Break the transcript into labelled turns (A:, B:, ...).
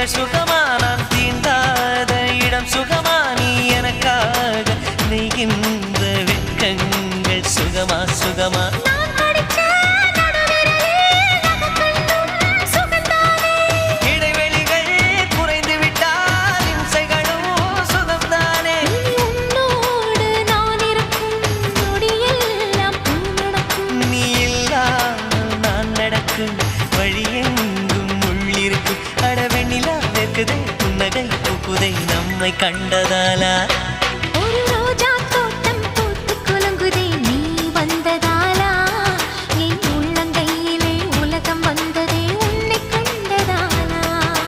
A: சுகமா நான் தீண்டாத இடம் சுகமா நீ எனக்காக நெய்கின்ற வெட்கங்கள் சுகமா சுகமா இடைவெளிகள் குறைந்து விட்டால் இம்சைகளும் சுகம்தானே நீ இல்லாமல் நான் நடக்கும் வழியெங்கும் உள்ளிருக்கும் அடவெண்ணிலா வெக்குதை புன்னகை பூக்குதை நம்மை கண்டதாலா